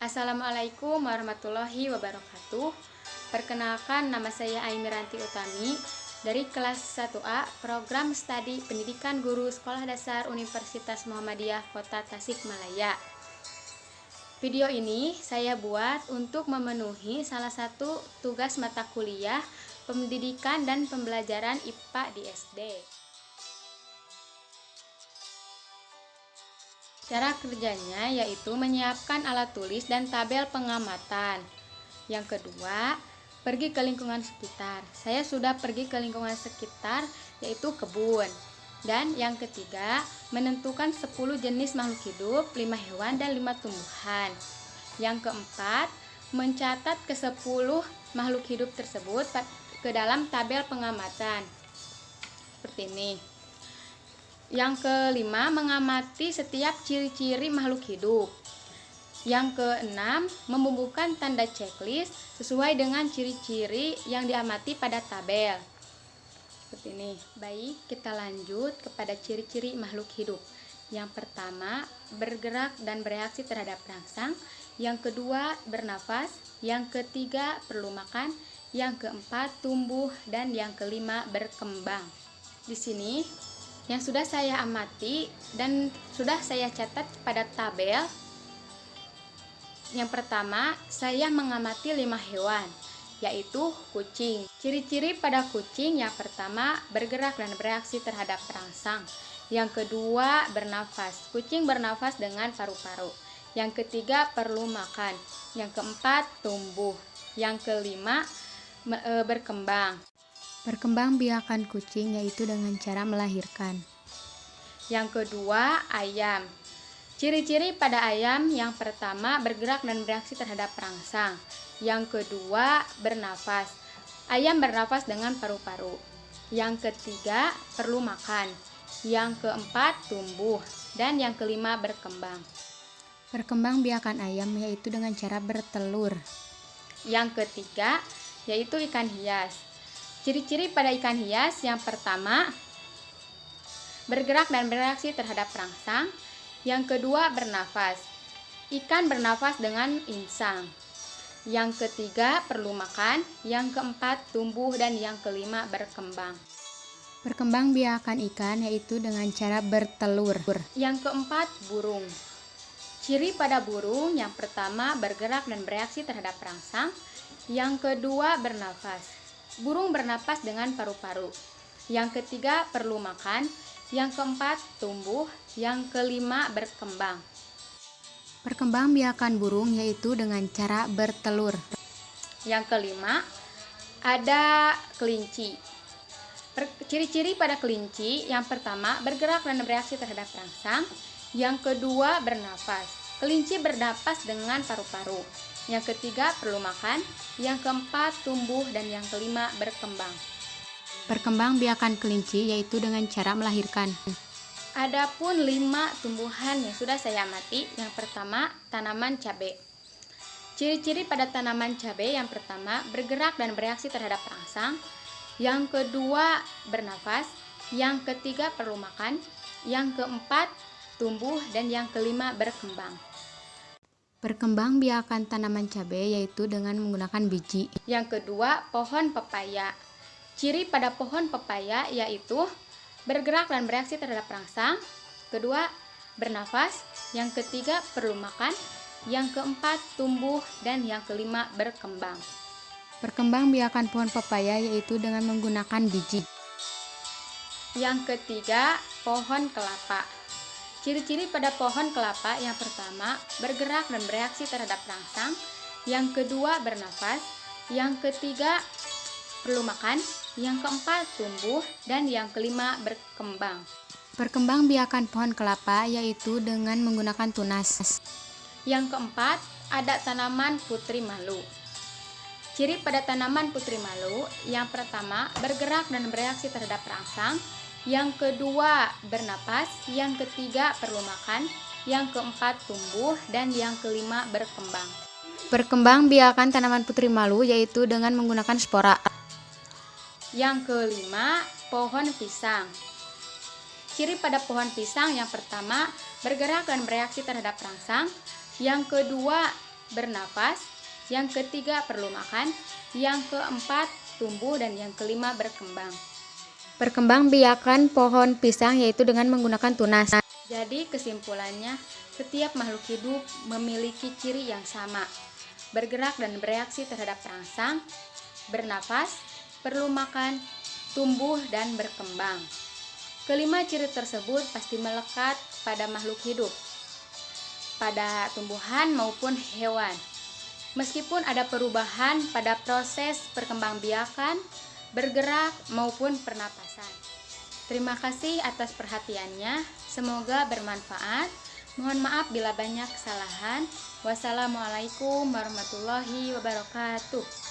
Assalamualaikum warahmatullahi wabarakatuh. Perkenalkan, nama saya Aimiranti Utami dari kelas 1A Program Studi Pendidikan Guru Sekolah Dasar Universitas Muhammadiyah Kota Tasikmalaya. Video ini saya buat untuk memenuhi salah satu tugas mata kuliah Pendidikan dan Pembelajaran IPA di SD. Cara kerjanya yaitu menyiapkan alat tulis dan tabel pengamatan. Yang kedua, pergi ke lingkungan sekitar. Saya sudah pergi ke lingkungan sekitar, yaitu kebun. Dan yang ketiga, menentukan 10 jenis makhluk hidup, 5 hewan dan 5 tumbuhan. Yang keempat, mencatat ke-10 makhluk hidup tersebut ke dalam tabel pengamatan. Seperti ini. Yang kelima, mengamati setiap ciri-ciri makhluk hidup. Yang keenam, membubuhkan tanda checklist sesuai dengan ciri-ciri yang diamati pada tabel. Seperti ini. Baik, kita lanjut kepada ciri-ciri makhluk hidup. Yang pertama, bergerak dan bereaksi terhadap rangsang. Yang kedua, bernafas. Yang ketiga, perlu makan. Yang keempat, tumbuh. Dan yang kelima, berkembang. Di sini yang sudah saya amati dan sudah saya catat pada tabel. Yang pertama, saya mengamati 5 hewan, yaitu kucing. Ciri-ciri pada kucing: yang pertama, bergerak dan bereaksi terhadap rangsang. Yang kedua, bernafas. Kucing bernafas dengan paru-paru. Yang ketiga, perlu makan. Yang keempat, tumbuh. Yang kelima, berkembang. Perkembangbiakan kucing yaitu dengan cara melahirkan. Yang kedua, ayam. Ciri-ciri pada ayam: yang pertama, bergerak dan bereaksi terhadap rangsang. Yang kedua, bernafas. Ayam bernafas dengan paru-paru. Yang ketiga, perlu makan. Yang keempat, tumbuh. Dan yang kelima, berkembang. Perkembangbiakan ayam yaitu dengan cara bertelur. Yang ketiga, yaitu ikan hias. Ciri-ciri pada ikan hias: yang pertama, bergerak dan bereaksi terhadap rangsang. Yang kedua, bernafas. Ikan bernafas dengan insang. Yang ketiga, perlu makan. Yang keempat, tumbuh. Dan yang kelima, berkembang. Perkembangbiakan ikan yaitu dengan cara bertelur. Yang keempat, burung. Ciri pada burung: yang pertama, bergerak dan bereaksi terhadap rangsang. Yang kedua, bernafas. Burung bernapas dengan paru-paru. Yang ketiga, perlu makan. Yang keempat, tumbuh. Yang kelima, berkembang. Perkembangbiakan burung yaitu dengan cara bertelur. Yang kelima, ada kelinci. Ciri-ciri pada kelinci: yang pertama, bergerak dan bereaksi terhadap rangsang. Yang kedua, bernafas. Kelinci bernapas dengan paru-paru. Yang ketiga, perlu makan. Yang keempat, tumbuh. Dan yang kelima, berkembang. Perkembangbiakan kelinci yaitu dengan cara melahirkan. Adapun 5 tumbuhan yang sudah saya amati. Yang pertama, tanaman cabai. Ciri-ciri pada tanaman cabai: yang pertama, bergerak dan bereaksi terhadap rangsang. Yang kedua, bernafas. Yang ketiga, perlu makan. Yang keempat, tumbuh. Dan yang kelima, berkembang. Perkembangbiakan tanaman cabai yaitu dengan menggunakan biji. Yang kedua, pohon pepaya. Ciri pada pohon pepaya yaitu bergerak dan bereaksi terhadap rangsang. Kedua, bernafas. Yang ketiga, perlu makan. Yang keempat, tumbuh. Dan yang kelima, berkembang. Perkembangbiakan pohon pepaya yaitu dengan menggunakan biji. Yang ketiga, pohon kelapa. Ciri-ciri pada pohon kelapa: yang pertama, bergerak dan bereaksi terhadap rangsang. Yang kedua, bernafas. Yang ketiga, perlu makan. Yang keempat, tumbuh. Dan yang kelima, berkembang. Perkembangbiakan pohon kelapa yaitu dengan menggunakan tunas. Yang keempat, ada tanaman putri malu. Ciri pada tanaman putri malu: yang pertama, bergerak dan bereaksi terhadap rangsang. Yang kedua, bernapas. Yang ketiga, perlu makan. Yang keempat, tumbuh. Dan yang kelima, berkembang. Perkembangbiakan tanaman putri malu yaitu dengan menggunakan spora. Yang kelima, pohon pisang. Ciri pada pohon pisang: yang pertama, bergerak dan bereaksi terhadap rangsang. Yang kedua, bernafas, yang ketiga perlu makan, yang keempat tumbuh, dan yang kelima berkembang. Perkembangbiakan pohon pisang yaitu dengan menggunakan tunas. Jadi kesimpulannya, setiap makhluk hidup memiliki ciri yang sama: bergerak dan bereaksi terhadap perangsang, bernafas, perlu makan, tumbuh, dan berkembang. Kelima ciri tersebut pasti melekat pada makhluk hidup, pada tumbuhan maupun hewan. Meskipun ada perubahan pada proses perkembangbiakan, bergerak, maupun pernapasan. Terima kasih atas perhatiannya. Semoga bermanfaat. Mohon maaf bila banyak kesalahan. Wassalamualaikum warahmatullahi wabarakatuh.